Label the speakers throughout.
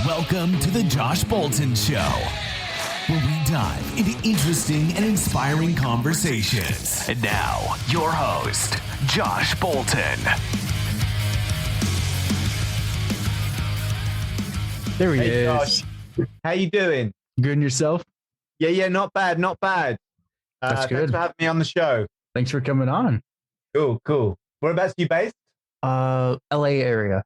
Speaker 1: Welcome to the Josh Bolton Show, where we dive into interesting and inspiring conversations. And now, your host, Josh Bolton.
Speaker 2: There he
Speaker 3: Hey,
Speaker 2: is.
Speaker 3: Josh. How you doing?
Speaker 2: Good and yourself?
Speaker 3: Yeah, not bad, not bad.
Speaker 2: That's good.
Speaker 3: Thanks for having me on the show.
Speaker 2: Thanks for coming on.
Speaker 3: Cool. Whereabouts are you based?
Speaker 2: LA area.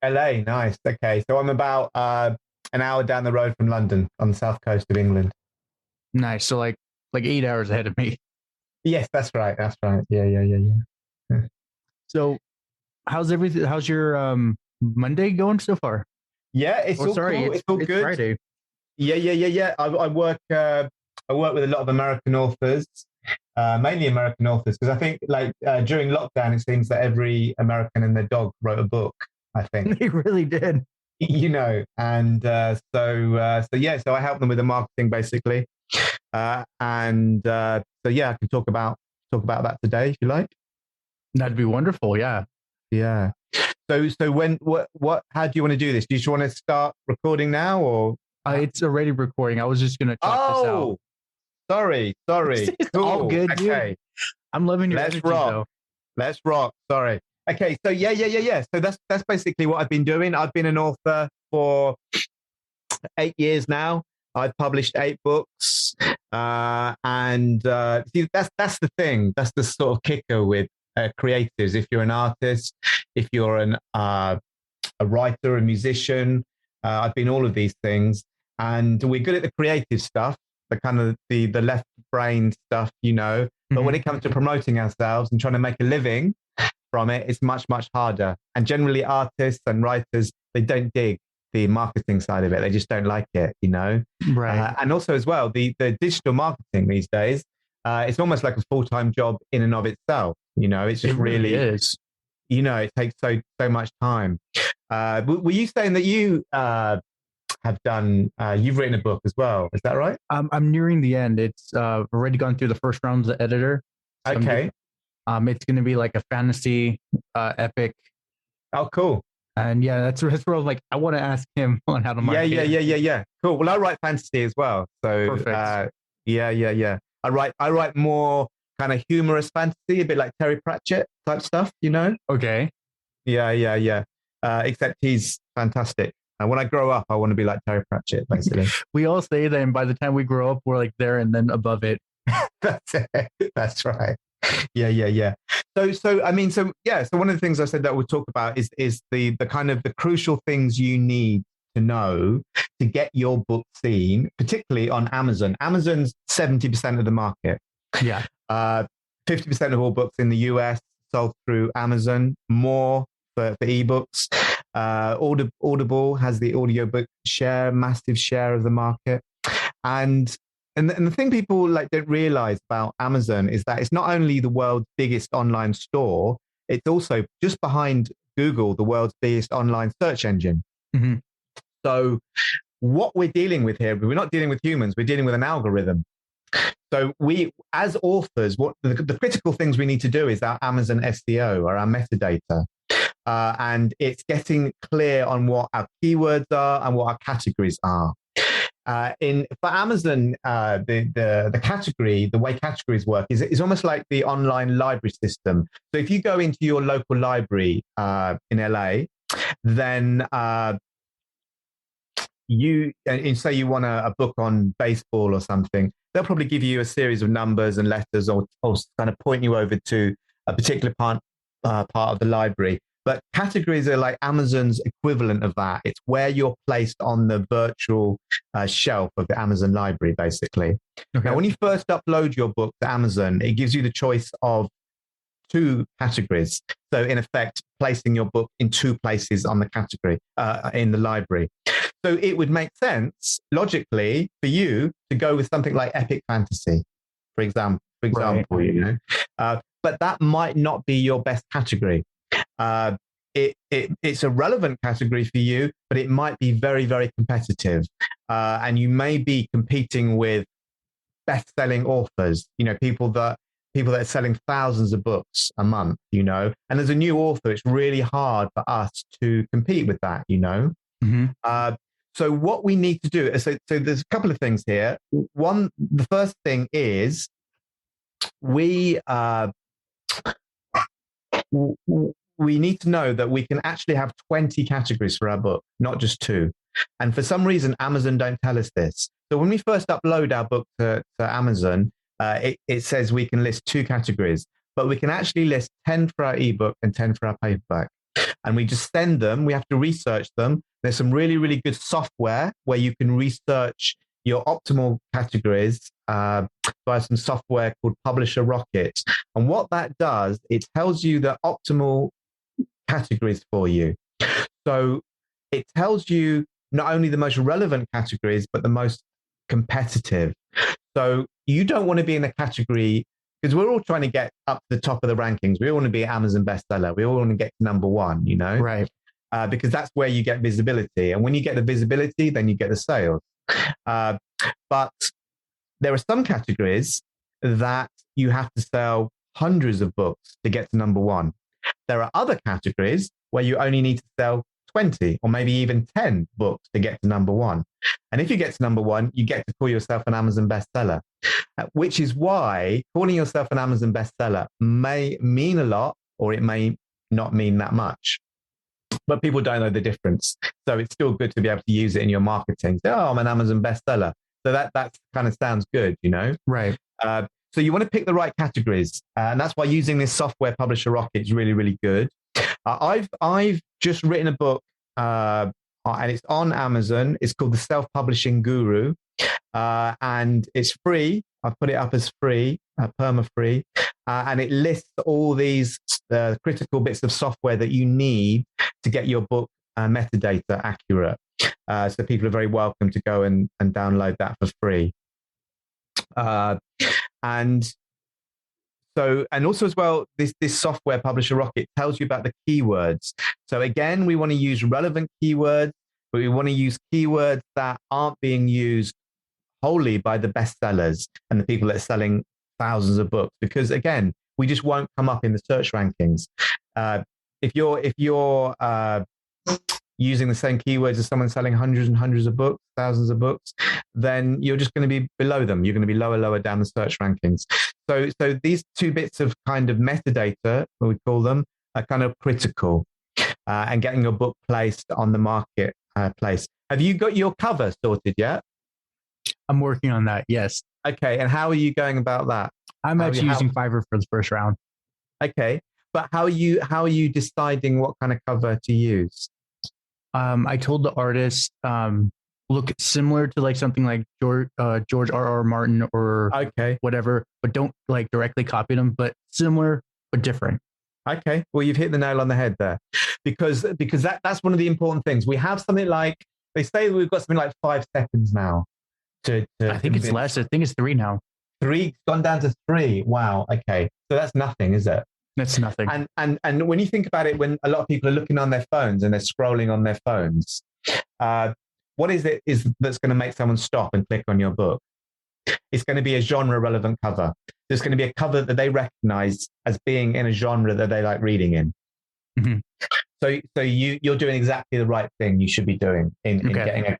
Speaker 3: LA, nice. Okay, so I'm about an hour down the road from London on the south coast of England.
Speaker 2: Nice. So like 8 hours ahead of me.
Speaker 3: Yes, that's right. Yeah.
Speaker 2: So how's everything? How's your Monday going so far?
Speaker 3: Yeah, it's all cool. It's all good.
Speaker 2: Friday.
Speaker 3: Yeah. I work with a lot of American authors, mainly American authors, because I think during lockdown, it seems that every American and their dog wrote a book, I think.
Speaker 2: They really did.
Speaker 3: And so I help them with the marketing basically. So I can talk about that today if you like.
Speaker 2: That'd be wonderful. Yeah.
Speaker 3: Yeah. So how do you want to do this? Do you just want to start recording now or?
Speaker 2: It's already recording. I was just going to chop this out.
Speaker 3: Sorry.
Speaker 2: It's
Speaker 3: Cool.
Speaker 2: all good, dude.
Speaker 3: Okay.
Speaker 2: I'm loving your
Speaker 3: Let's
Speaker 2: energy,
Speaker 3: rock.
Speaker 2: though.
Speaker 3: Let's rock. Sorry. Okay. So yeah. So that's basically what I've been doing. I've been an author for 8 years now. I've published 8 books. See, that's the thing. That's the sort of kicker with creatives. If you're an artist, if you're a writer, a musician, I've been all of these things. And we're good at the creative stuff, the kind of the left brain stuff, But when it comes to promoting ourselves and trying to make a living from it, it's much, much harder. And generally artists and writers, they don't dig the marketing side of it. They just don't like it,
Speaker 2: Right.
Speaker 3: And also as well, the digital marketing these days, it's almost like a full-time job in and of itself. It's just
Speaker 2: It really is.
Speaker 3: It takes so much time. Were you saying that you have done, you've written a book as well? Is that right?
Speaker 2: I'm nearing the end. It's already gone through the first round of the editor. So
Speaker 3: Okay.
Speaker 2: It's going to be like a fantasy epic.
Speaker 3: Oh, cool.
Speaker 2: And yeah, that's where I was like, I want to ask him on how to market.
Speaker 3: Yeah. Cool. Well, I write fantasy as well. So
Speaker 2: Perfect.
Speaker 3: Yeah. I write more kind of humorous fantasy, a bit like Terry Pratchett type stuff,
Speaker 2: Okay.
Speaker 3: Yeah. Except he's fantastic. And when I grow up, I want to be like Terry Pratchett, basically.
Speaker 2: We all say that, and by the time we grow up, we're like there and then above it.
Speaker 3: That's it. That's right. Yeah. So one of the things I said that we'll talk about is the kind of the crucial things you need to know to get your book seen, particularly on Amazon. Amazon's 70% of the market.
Speaker 2: Yeah.
Speaker 3: 50% of all books in the US sold through Amazon, more for ebooks. Audible has the audiobook share, massive share of the market. And the thing people don't realize about Amazon is that it's not only the world's biggest online store, it's also just behind Google, the world's biggest online search engine.
Speaker 2: Mm-hmm.
Speaker 3: So what we're dealing with here, we're not dealing with humans, we're dealing with an algorithm. So we, as authors, what the critical things we need to do is our Amazon SEO or our metadata. And it's getting clear on what our keywords are and what our categories are. For Amazon, the category, the way categories work is almost like the online library system. So if you go into your local library in LA, then you say you want a book on baseball or something, they'll probably give you a series of numbers and letters or kind of point you over to a particular part of the library. But categories are like Amazon's equivalent of that. It's where you're placed on the virtual shelf of the Amazon library, basically. Okay. Now, when you first upload your book to Amazon, it gives you the choice of 2 categories. So in effect, placing your book in 2 places on the category in the library. So it would make sense, logically, for you to go with something like epic fantasy, for example, right. But that might not be your best category. It's a relevant category for you, but it might be very, very competitive. And you may be competing with best-selling authors, people that are selling thousands of books a month, and as a new author, it's really hard for us to compete with that,
Speaker 2: Mm-hmm.
Speaker 3: So what we need to do, so there's a couple of things here. One, the first thing is we need to know that we can actually have 20 categories for our book, not just 2. And for some reason, Amazon don't tell us this. So when we first upload our book to Amazon, it says we can list 2 categories, but we can actually list 10 for our ebook and 10 for our paperback. And we just send them. We have to research them. There's some really, really good software where you can research your optimal categories by some software called Publisher Rocket. And what that does, it tells you the optimal categories for you. So it tells you not only the most relevant categories, but the most competitive. So you don't want to be in a category, because we're all trying to get up to the top of the rankings. We all want to be an Amazon bestseller. We all want to get to number 1, you know?
Speaker 2: Right.
Speaker 3: Because that's where you get visibility. And when you get the visibility, then you get the sales. But there are some categories that you have to sell hundreds of books to get to number 1. There are other categories where you only need to sell 20 or maybe even 10 books to get to number 1. And if you get to number 1, you get to call yourself an Amazon bestseller, which is why calling yourself an Amazon bestseller may mean a lot, or it may not mean that much. But people don't know the difference. So it's still good to be able to use it in your marketing. Say, oh, I'm an Amazon bestseller. So that kind of sounds good, you know?
Speaker 2: Right.
Speaker 3: So you want to pick the right categories. And that's why using this software, Publisher Rocket, is really, really good. I've just written a book, and it's on Amazon. It's called The Self-Publishing Guru. And it's free. I've put it up as free, perma-free. And it lists all these critical bits of software that you need to get your book metadata accurate. So people are very welcome to go and download that for free. And also as well, this software, Publisher Rocket, tells you about the keywords. So again, we want to use relevant keywords, but we want to use keywords that aren't being used wholly by the bestsellers and the people that are selling thousands of books, because again, we just won't come up in the search rankings. If you're using the same keywords as someone selling hundreds and hundreds of books, thousands of books, then you're just going to be below them. You're going to be lower down the search rankings. So these 2 bits of kind of metadata, what we call them, are kind of critical, and getting your book placed on the market place. Have you got your cover sorted yet?
Speaker 2: I'm working on that. Yes.
Speaker 3: Okay. And how are you going about that?
Speaker 2: I'm actually using Fiverr for the first round.
Speaker 3: Okay. But how are you deciding what kind of cover to use?
Speaker 2: I told the artist, look similar to like something like George R.R. Martin or whatever, but don't like directly copy them, but similar but different.
Speaker 3: Okay. Well, you've hit the nail on the head there, because that's one of the important things. We have something like, they say we've got something like 5 seconds now.
Speaker 2: I think it's less. I think it's 3 now.
Speaker 3: 3, gone down to 3. Wow. Okay. So that's nothing, is it?
Speaker 2: That's nothing.
Speaker 3: And when you think about it, when a lot of people are looking on their phones and they're scrolling on their phones, what is that's going to make someone stop and click on your book? It's going to be a genre relevant cover. There's going to be a cover that they recognize as being in a genre that they like reading in. Mm-hmm. So you're doing exactly the right thing you should be doing in getting a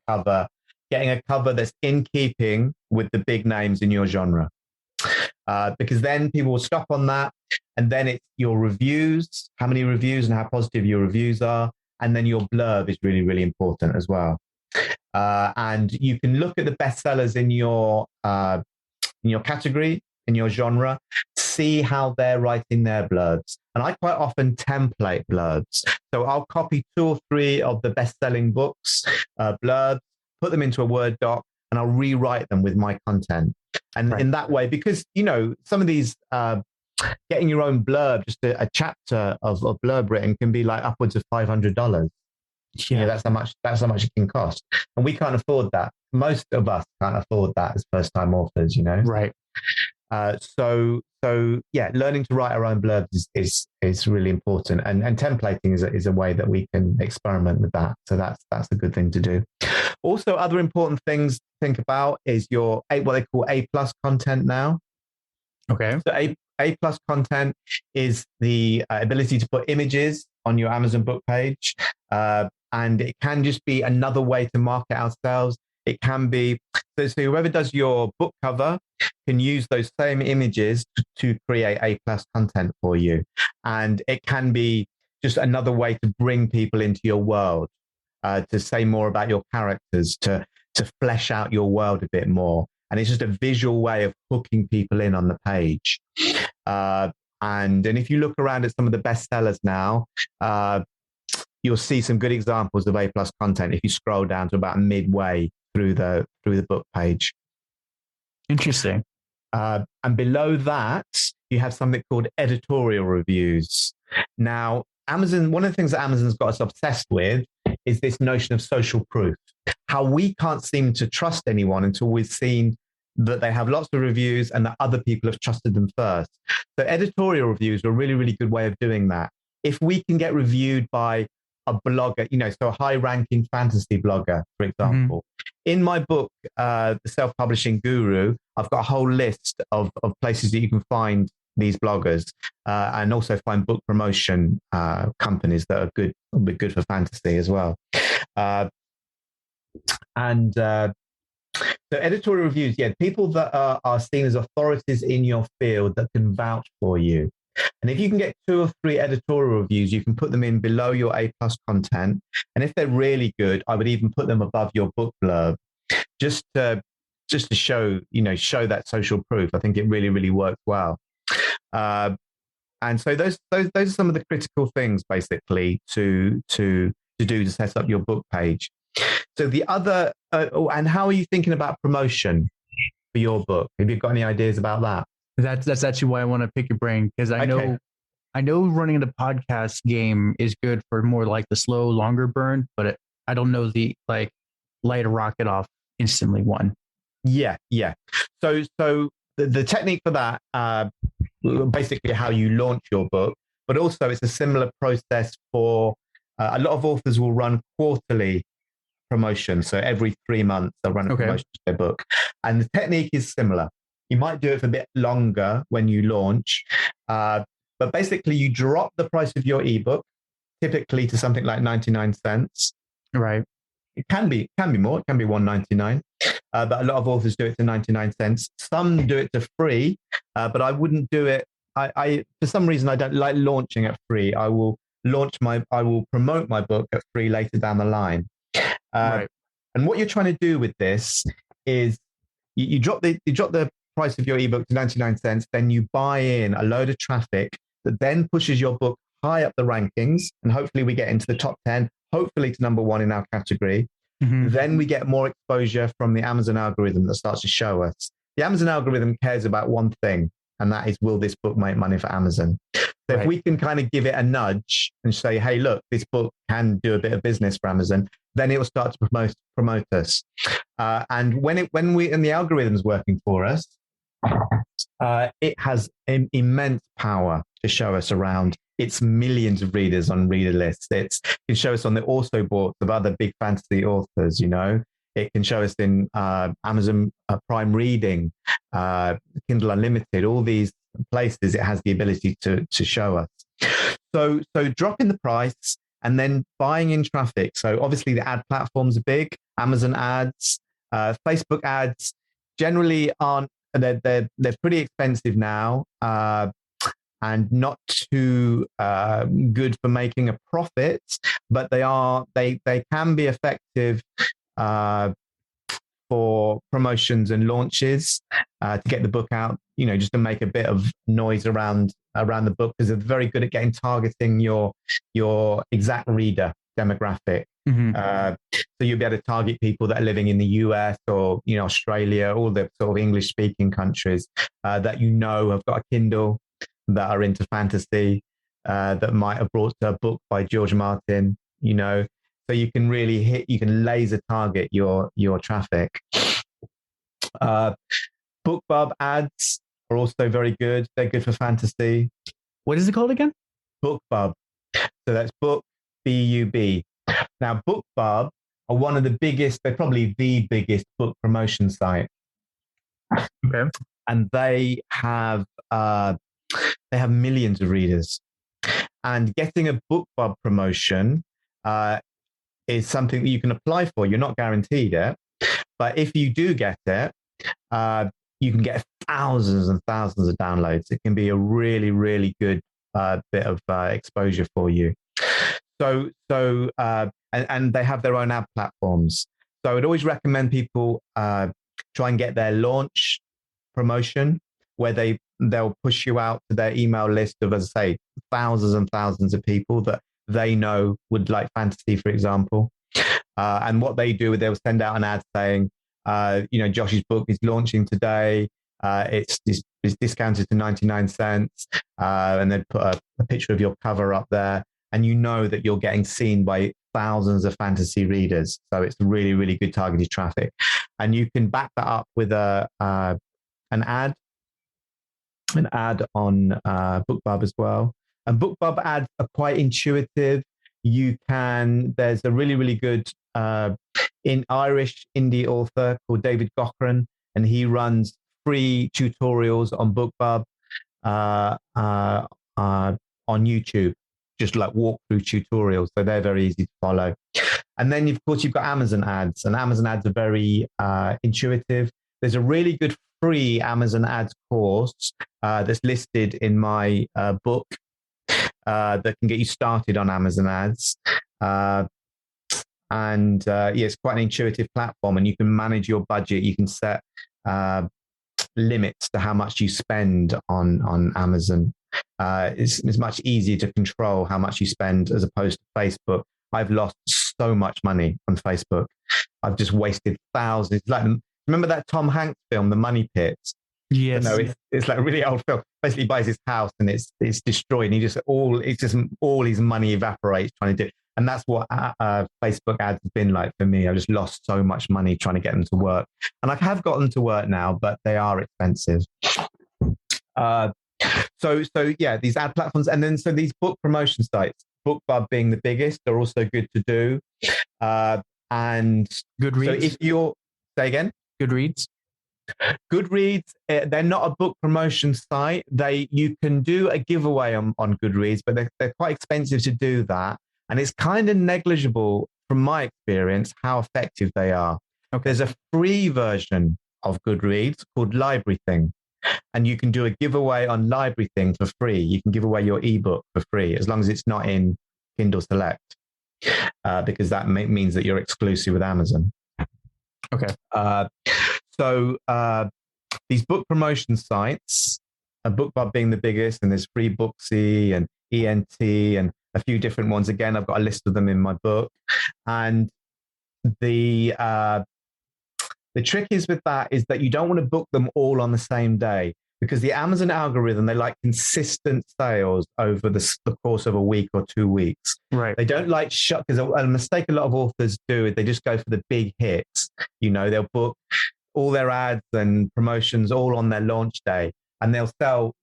Speaker 3: cover that's in keeping with the big names in your genre. Because then people will stop on that, and then it's your reviews, how many reviews and how positive your reviews are, and then your blurb is really, really important as well. And you can look at the bestsellers in your category, in your genre, see how they're writing their blurbs. And I quite often template blurbs. So I'll copy 2 or 3 of the best-selling books, blurbs, put them into a Word doc, and I'll rewrite them with my content. And in that way, because, some of these, getting your own blurb, just a chapter of blurb written can be like upwards of $500. Yeah, that's how much it can cost. And we can't afford that. Most of us can't afford that as first-time authors,
Speaker 2: Right.
Speaker 3: So learning to write our own blurbs is really important. And templating is a way that we can experiment with that. So that's a good thing to do. Also, other important things to think about is your what they call A+ content now.
Speaker 2: Okay.
Speaker 3: So A+ content is the ability to put images on your Amazon book page. and it can just be another way to market ourselves. It can be, so whoever does your book cover can use those same images to create A+ content for you. And it can be just another way to bring people into your world, to say more about your characters, to flesh out your world a bit more. And it's just a visual way of hooking people in on the page. And if you look around at some of the bestsellers now, you'll see some good examples of A+ content if you scroll down to about midway through the book page.
Speaker 2: Interesting.
Speaker 3: And below that, you have something called editorial reviews. Now, Amazon, one of the things that Amazon's got us obsessed with is this notion of social proof. How we can't seem to trust anyone until we've seen that they have lots of reviews and that other people have trusted them first. So editorial reviews are a really, really good way of doing that. If we can get reviewed by a blogger, so a high-ranking fantasy blogger, for example. In my book, The Self-Publishing Guru, I've got a whole list of places that you can find these bloggers, and also find book promotion companies that are good, will be good for fantasy as well. So editorial reviews, people that are seen as authorities in your field that can vouch for you. And if you can get 2 or 3 editorial reviews, you can put them in below your A+ content. And if they're really good, I would even put them above your book blurb, just to show that social proof. I think it really, really works well. And so those are some of the critical things, basically, to do to set up your book page. So the other, and how are you thinking about promotion for your book? Have you got any ideas about that?
Speaker 2: That's actually why I want to pick your brain, because I know running the podcast game is good for more like the slow, longer burn, but I don't know the like light a rocket off instantly one.
Speaker 3: Yeah. So the technique for that, basically how you launch your book, but also it's a similar process for a lot of authors will run quarterly promotion. So every 3 months they'll run a promotion to their book, and the technique is similar. You might do it for a bit longer when you launch, but basically you drop the price of your ebook, typically to something like 99 cents.
Speaker 2: Right.
Speaker 3: It can be more. It can be $1.99, but a lot of authors do it to 99 cents. Some do it to free, but I wouldn't do it. I for some reason I don't like launching at free. I will promote my book at free later down the line. Right. And what you're trying to do with this is you drop the price of your ebook to 99 cents, then you buy in a load of traffic that then pushes your book high up the rankings, and hopefully we get into the top 10, hopefully to number 1 in our category. Then we get more exposure from the Amazon algorithm that starts to show us. The Amazon algorithm cares about one thing, and that is, will this book make money for Amazon? So if we can kind of give it a nudge and say, hey, look, this book can do a bit of business for Amazon, then it will start to promote us. And when the algorithm's working for us, it has immense power to show us around its millions of readers on reader lists. It can show us on the also bought of other big fantasy authors, It can show us in Amazon Prime Reading, Kindle Unlimited, all these places it has the ability to show us. So dropping the price and then buying in traffic. So obviously the ad platforms are big. Amazon ads, Facebook ads generally aren't, they're pretty expensive now, and not too good for making a profit, but they can be effective for promotions and launches, to get the book out, just to make a bit of noise around the book, because they're very good at targeting your exact reader demographic. So you'll be able to target people that are living in the US or Australia, all the sort of English speaking countries that have got a Kindle, that are into fantasy, that might have brought a book by George Martin, so you can really you can laser target your traffic. BookBub ads are also very good. They're good for fantasy.
Speaker 2: What is it called again?
Speaker 3: BookBub. So that's book, B-U-B. Now, BookBub are one of the biggest, they're probably the biggest book promotion site.
Speaker 2: Okay.
Speaker 3: And they have millions of readers. And getting a BookBub promotion is something that you can apply for. You're not guaranteed it, but if you do get it, you can get thousands and thousands of downloads. It can be a really, really good bit of exposure for you. And they have their own ad platforms. So I'd always recommend people try and get their launch promotion, where they'll push you out to their email list of, as I say, thousands and thousands of people that they know would like fantasy, for example. And what they do, they'll send out an ad saying, Josh's book is launching today. It's discounted to 99 cents. And then put a picture of your cover up there. And you know that you're getting seen by thousands of fantasy readers. So it's really, really good targeted traffic. And you can back that up with an ad on BookBub as well. And BookBub ads are quite intuitive. There's a really, really good Irish indie author called David Gochran, and he runs free tutorials on BookBub on YouTube, just like walkthrough tutorials. So they're very easy to follow. And then, of course, you've got Amazon ads, and Amazon ads are very intuitive. There's a really good free Amazon ads course that's listed in my book that can get you started on Amazon ads. It's quite an intuitive platform, and you can manage your budget. You can set limits to how much you spend on Amazon. It's much easier to control how much you spend as opposed to Facebook. I've lost so much money on Facebook. I've just wasted thousands. Remember that Tom Hanks film, The Money Pit?
Speaker 2: Yes.
Speaker 3: It's like a really old film. Basically, he buys his house and it's destroyed. And all his money evaporates trying to do it. And that's what Facebook ads have been like for me. I just lost so much money trying to get them to work. And I have got them to work now, but they are expensive. So these ad platforms. And then so these book promotion sites, BookBub being the biggest, are also good to do. And
Speaker 2: Goodreads.
Speaker 3: So if you're, say again?
Speaker 2: Goodreads,
Speaker 3: they're not a book promotion site. You can do a giveaway on Goodreads, but they're quite expensive to do that. And it's kind of negligible from my experience how effective they are.
Speaker 2: Okay.
Speaker 3: There's a free version of Goodreads called Library Thing. And you can do a giveaway on Library Thing for free. You can give away your ebook for free, as long as it's not in Kindle Select, because that means that you're exclusive with Amazon.
Speaker 2: Okay.
Speaker 3: So these book promotion sites, BookBub being the biggest, and there's Free Booksy and ENT and a few different ones. Again, I've got a list of them in my book. And the trick is with that is that you don't want to book them all on the same day, because the Amazon algorithm, they like consistent sales over the course of a week or 2 weeks.
Speaker 2: Right.
Speaker 3: They don't like because a mistake a lot of authors do is they just go for the big hits. They'll book all their ads and promotions all on their launch day, and they'll sell,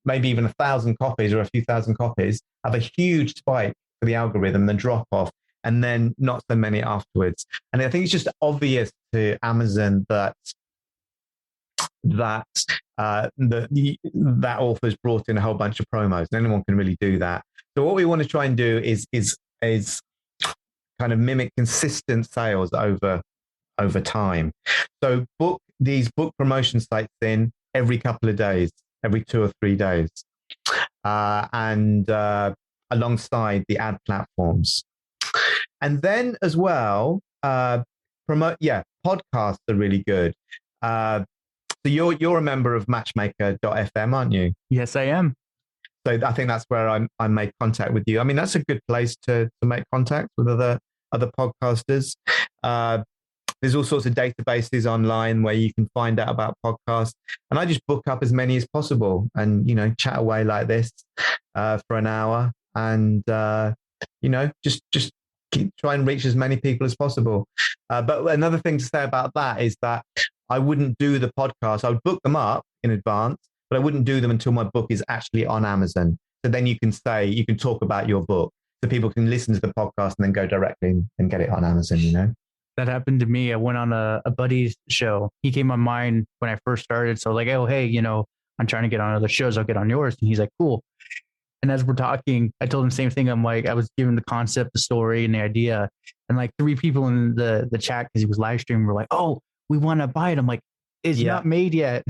Speaker 3: maybe even 1,000 copies or a few thousand copies, have a huge spike for the algorithm, then drop off, and then not so many afterwards. And I think it's just obvious to Amazon that author's brought in a whole bunch of promos. Anyone can really do that. So what we want to try and do is kind of mimic consistent sales over time. So book these book promotion sites in every couple of days, every 2 or 3 days, and alongside the ad platforms. And then as well, podcasts are really good. So you're a member of Matchmaker.fm, aren't you?
Speaker 2: Yes, I am.
Speaker 3: So I think that's where I made contact with you. I mean, that's a good place to make contact with other podcasters. There's all sorts of databases online where you can find out about podcasts. And I just book up as many as possible and, chat away like this for an hour and, just try and reach as many people as possible. But another thing to say about that is that I wouldn't do the podcast. I would book them up in advance, but I wouldn't do them until my book is actually on Amazon. So then you can talk about your book so people can listen to the podcast and then go directly and get it on Amazon,
Speaker 2: That happened to me. I went on a buddy's show. He came on mine when I first started. So like, oh, hey, I'm trying to get on other shows. I'll get on yours. And he's like, cool. And as we're talking, I told him the same thing. I'm like, I was giving the concept, the story, and the idea, and like 3 people in the chat, because he was live streaming, were like, "Oh, we want to buy it." I'm like, "It's not made yet."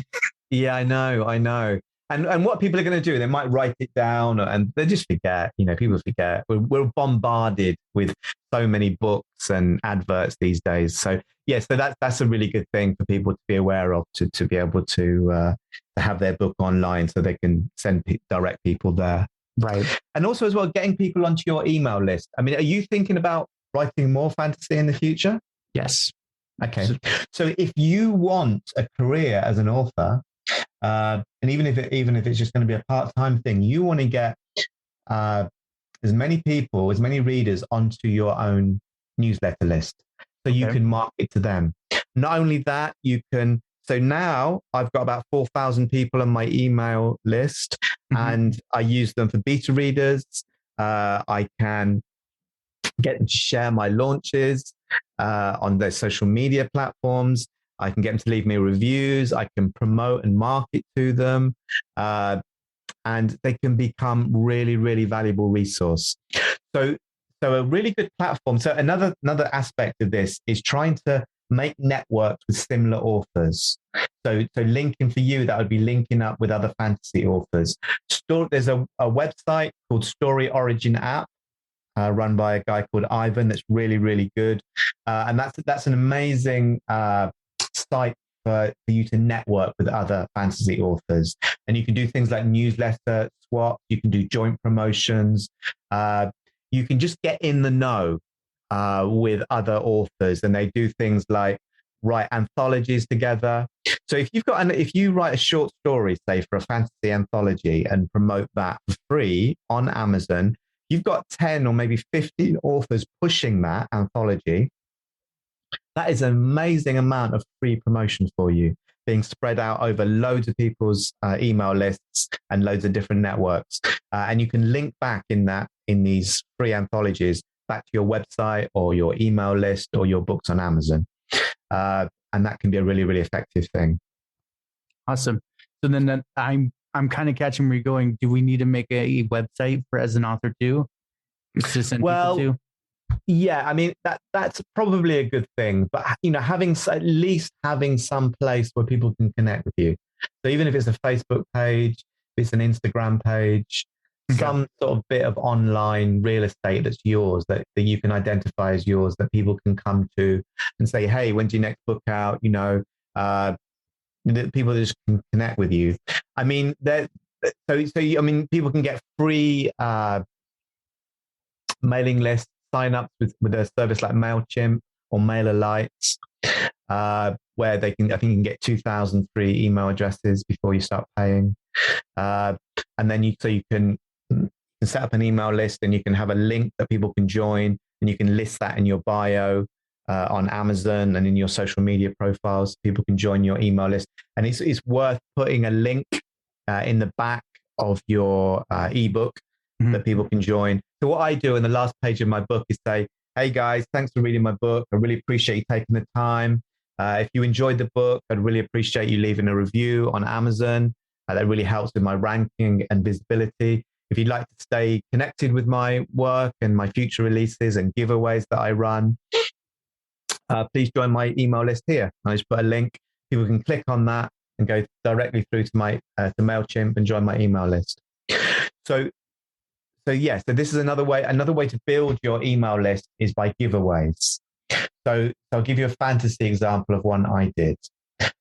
Speaker 3: Yeah, I know. And what people are going to do, they might write it down, and they just forget. People forget. We're bombarded with so many books and adverts these days. So so that's a really good thing for people to be aware of, to be able to have their book online, so they can send direct people there.
Speaker 2: Right.
Speaker 3: And also as well, getting people onto your email list. I mean, are you thinking about writing more fantasy in the future?
Speaker 2: Yes.
Speaker 3: Okay. So if you want a career as an author, and even if it's just going to be a part-time thing, you want to get as many people, as many readers onto your own newsletter list, so you can market to them. Not only that, you can. So now I've got about 4,000 people on my email list, and I use them for beta readers. I can get them to share my launches on their social media platforms. I can get them to leave me reviews. I can promote and market to them. And they can become really, really valuable resource. So a really good platform. So another aspect of this is trying to make networks with similar authors. So linking for you, that would be linking up with other fantasy authors. There's a website called Story Origin App, run by a guy called Ivan, that's really, really good. And that's an amazing site for you to network with other fantasy authors. And you can do things like newsletter swap, you can do joint promotions, you can just get in the know with other authors, and they do things like write anthologies together. So if you write a short story, say for a fantasy anthology, and promote that for free on Amazon, you've got 10 or maybe 15 authors pushing that anthology. That is an amazing amount of free promotion for you, being spread out over loads of people's email lists and loads of different networks. And you can link back in these free anthologies back to your website or your email list or your books on Amazon. And that can be a really, really effective thing.
Speaker 2: Awesome. So then I'm kind of catching where you're going. Do we need to make a website for as an author too? To send people to?
Speaker 3: Yeah, I mean that's probably a good thing, but at least having some place where people can connect with you. So even if it's a Facebook page, if it's an Instagram page, some sort of bit of online real estate that's yours, that you can identify as yours, that people can come to and say, hey, when's your next book out? People just can connect with you. I mean, people can get free mailing lists, sign up with a service like MailChimp or MailerLite, where I think you can get 2,000 free email addresses before you start paying. And then you can set up an email list, and you can have a link that people can join, and you can list that in your bio on Amazon and in your social media profiles. People can join your email list, and it's worth putting a link in the back of your ebook that people can join. So what I do in the last page of my book is say, hey guys, thanks for reading my book. I really appreciate you taking the time. If you enjoyed the book, I'd really appreciate you leaving a review on Amazon. That really helps with my ranking and visibility. If you'd like to stay connected with my work and my future releases and giveaways that I run, please join my email list here. I just put a link. People can click on that and go directly through to my to MailChimp and join my email list. So this is another way to build your email list is by giveaways. So I'll give you a fantasy example of one I did.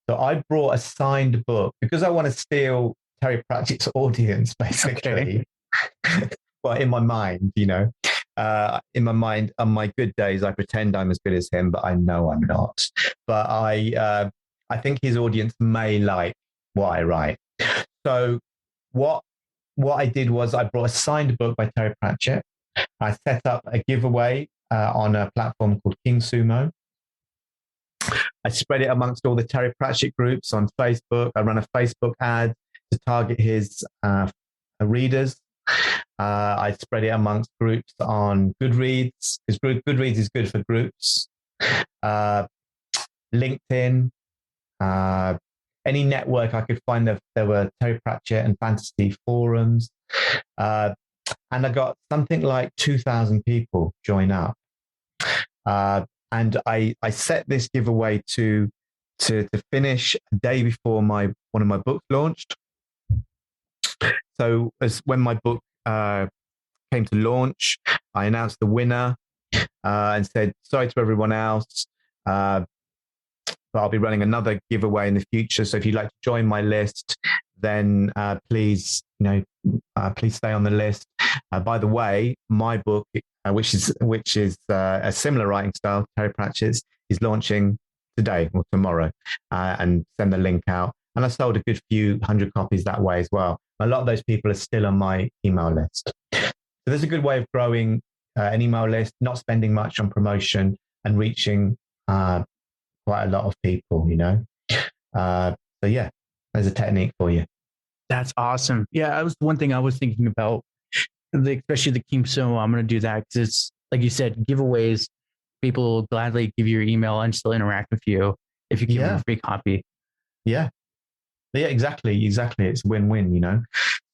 Speaker 3: So I brought a signed book because I want to steal Terry Pratchett's audience, basically. Okay. Well, in my mind, in my mind, on my good days, I pretend I'm as good as him, but I know I'm not. But I think his audience may like what I write. So what I did was I brought a signed book by Terry Pratchett. I set up a giveaway on a platform called King Sumo. I spread it amongst all the Terry Pratchett groups on Facebook. I run a Facebook ad to target his readers. I spread it amongst groups on Goodreads, because Goodreads is good for groups. LinkedIn, any network I could find. There were Terry Pratchett and fantasy forums. And I got something like 2,000 people join up. And I set this giveaway to finish a day before one of my books launched. So when my book came to launch, I announced the winner and said, sorry to everyone else, but I'll be running another giveaway in the future. So if you'd like to join my list, then please stay on the list. By the way, my book, which is a similar writing style, Terry Pratchett's, is launching today or tomorrow, and send the link out. And I sold a good few hundred copies that way as well. A lot of those people are still on my email list. So there's a good way of growing an email list, not spending much on promotion, and reaching quite a lot of people, So yeah, there's a technique for you.
Speaker 2: That's awesome. Yeah, that was one thing I was thinking about, especially the Keem. So I'm going to do that because it's, like you said, giveaways. People will gladly give you your email and still interact with you if you give them a free copy. Yeah.
Speaker 3: Yeah, exactly. It's win-win,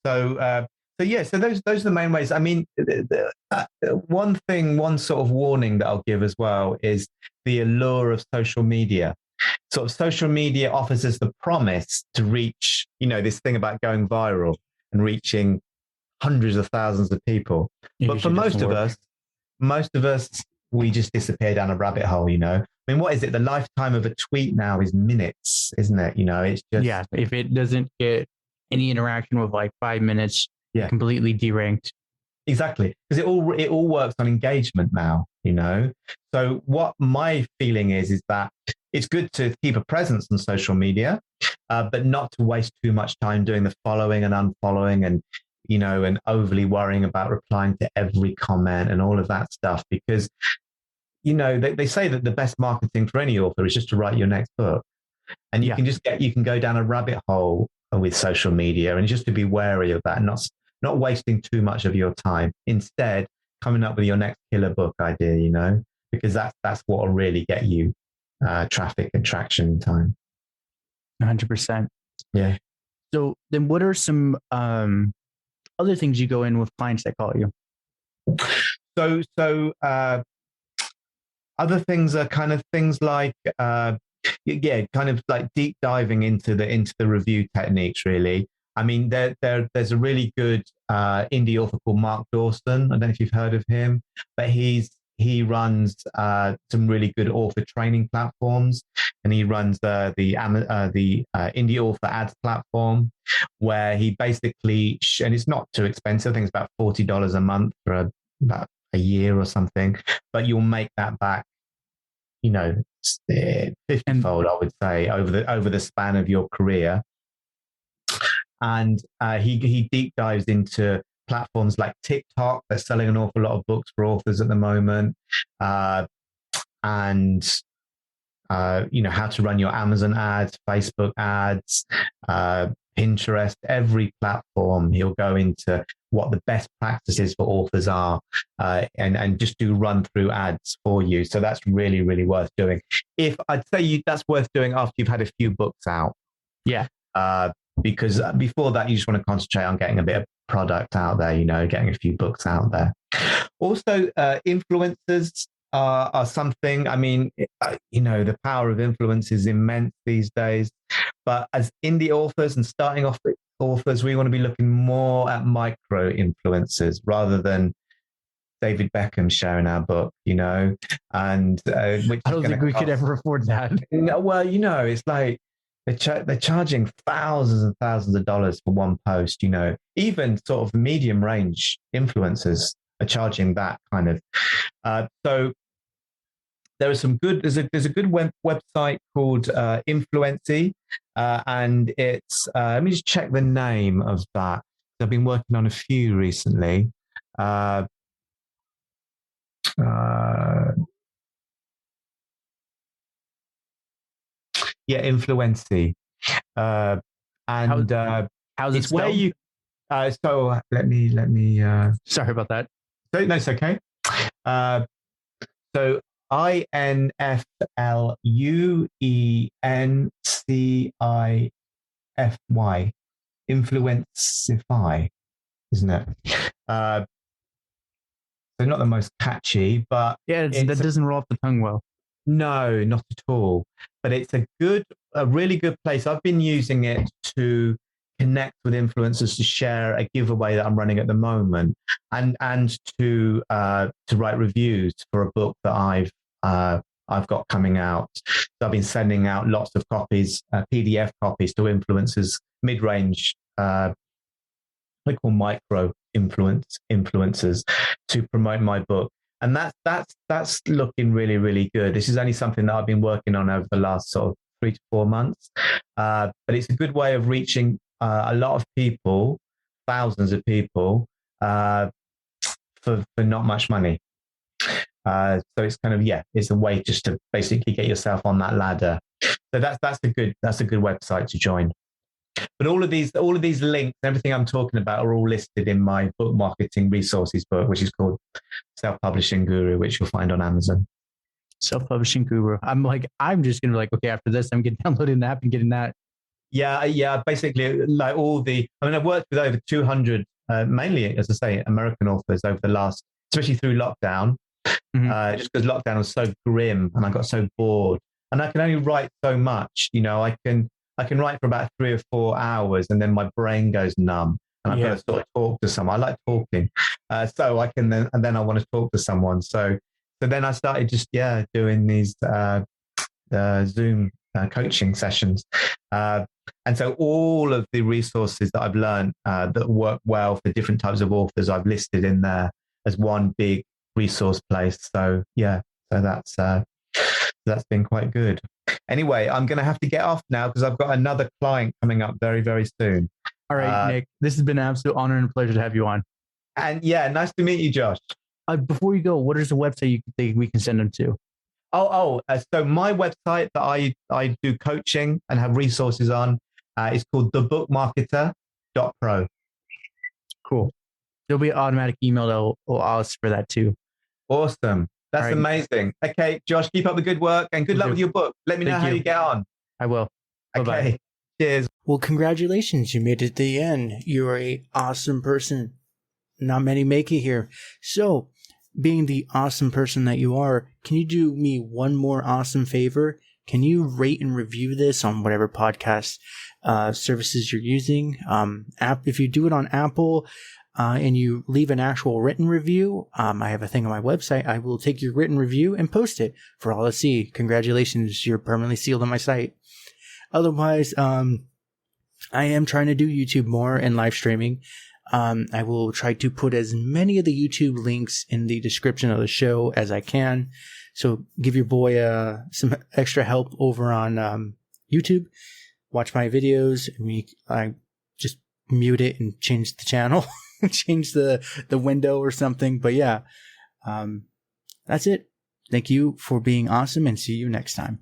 Speaker 3: So, so those are the main ways. I mean, one sort of warning that I'll give as well is the allure of social media. Sort of social media offers us the promise to reach, this thing about going viral and reaching hundreds of thousands of people. But for most of us, we just disappear down a rabbit hole, I mean, what is it? The lifetime of a tweet now is minutes, isn't it? It's just...
Speaker 2: Yeah, if it doesn't get any interaction with like 5 minutes, completely deranked.
Speaker 3: Exactly, because it all works on engagement now, So what my feeling is that it's good to keep a presence on social media, but not to waste too much time doing the following and unfollowing and, and overly worrying about replying to every comment and all of that stuff. Because, they say that the best marketing for any author is just to write your next book. And you can go down a rabbit hole with social media, and just to be wary of that and not wasting too much of your time. Instead, coming up with your next killer book idea, because that's what will really get you traffic and traction in time.
Speaker 2: 100%.
Speaker 3: Yeah.
Speaker 2: So then what are some other things you go in with clients that call you?
Speaker 3: So other things are kind of things like, kind of like deep diving into the review techniques, really. I mean, there's a really good indie author called Mark Dawson. I don't know if you've heard of him, but he runs some really good author training platforms, and he runs the indie author ads platform, where he basically, and it's not too expensive. I think it's about $40 a month for about a year or something, but you'll make that back, 50-fold, I would say, over the span of your career. And he deep dives into platforms like TikTok. They're selling an awful lot of books for authors at the moment, and how to run your Amazon ads, Facebook ads, Pinterest, every platform. He'll go into what the best practices for authors are, and just do run through ads for you. So that's really, really worth doing. If I'd say that's worth doing after you've had a few books out.
Speaker 2: Yeah.
Speaker 3: Because before that, you just want to concentrate on getting a bit of product out there, getting a few books out there. Also, influencers are something. I mean, the power of influence is immense these days. But as indie authors and starting off authors, we want to be looking more at micro influencers rather than David Beckham sharing our book, and which
Speaker 2: I don't think we could ever afford that.
Speaker 3: Well, it's like they're charging thousands and thousands of dollars for one post. Even sort of medium range influencers are charging that kind of. So there are some good. There's a good website called Influency, and it's. Let me just check the name of that. I've been working on a few recently. Influency, and
Speaker 2: how's
Speaker 3: it's
Speaker 2: it
Speaker 3: where you. So let me.
Speaker 2: Sorry about that.
Speaker 3: No, it's okay. So INFLUENCIFY, Influencify. isn't it? So not the most catchy, but
Speaker 2: Yeah, that doesn't roll off the tongue well.
Speaker 3: No, not at all. But it's a really good place. I've been using it to connect with influencers, to share a giveaway that I'm running at the moment, and to write reviews for a book that I've got coming out. So I've been sending out lots of copies, PDF copies to influencers, mid-range, they call micro influencers to promote my book. And that's looking really, really good. This is only something that I've been working on over the last sort of 3 to 4 months. But it's a good way of reaching a lot of people, thousands of people, for not much money. So it's kind of, it's a way just to basically get yourself on that ladder. So that's a good website to join. But all of these links, everything I'm talking about, are all listed in my book marketing resources book, which is called Self-Publishing Guru, which you'll find on Amazon.
Speaker 2: Self-Publishing Guru. I'm just gonna okay, after this, I'm getting downloading the app and getting that.
Speaker 3: Yeah. Basically, like I've worked with over 200, mainly, as I say, American authors over the last, especially through lockdown, just because lockdown was so grim and I got so bored. And I can only write so much. I can write for about 3 or 4 hours and then my brain goes numb and I've got to sort of talk to someone. I like talking. So I can then I want to talk to someone. So then I started just, doing these Zoom coaching sessions. And so all of the resources that I've learned that work well for different types of authors, I've listed in there as one big resource place. So that's been quite good. Anyway, I'm going to have to get off now because I've got another client coming up very, very soon.
Speaker 2: All right, Nick, this has been an absolute honor and a pleasure to have you on.
Speaker 3: And nice to meet you, Josh.
Speaker 2: Before you go, what is the website you think we can send them to?
Speaker 3: So my website that I do coaching and have resources on is called thebookmarketer.pro.
Speaker 2: Cool. There'll be an automatic email that will ask for that too.
Speaker 3: Awesome. That's amazing. Okay, Josh, keep up the good work and good luck with your book. Let me know how you get on.
Speaker 2: I will. Bye-bye.
Speaker 3: Okay. Cheers.
Speaker 4: Well, congratulations. You made it to the end. You're an awesome person. Not many make it here. So, being the awesome person that you are, can you do me one more awesome favor? Can you rate and review this on whatever podcast services you're using? If you do it on Apple, and you leave an actual written review, I have a thing on my website. I will take your written review and post it for all to see. Congratulations, you're permanently sealed on my site. Otherwise, I am trying to do YouTube more and live streaming. I will try to put as many of the YouTube links in the description of the show as I can. So give your boy some extra help over on YouTube. Watch my videos. I just mute it and change the channel. Change the window or something. But that's it. Thank you for being awesome and see you next time.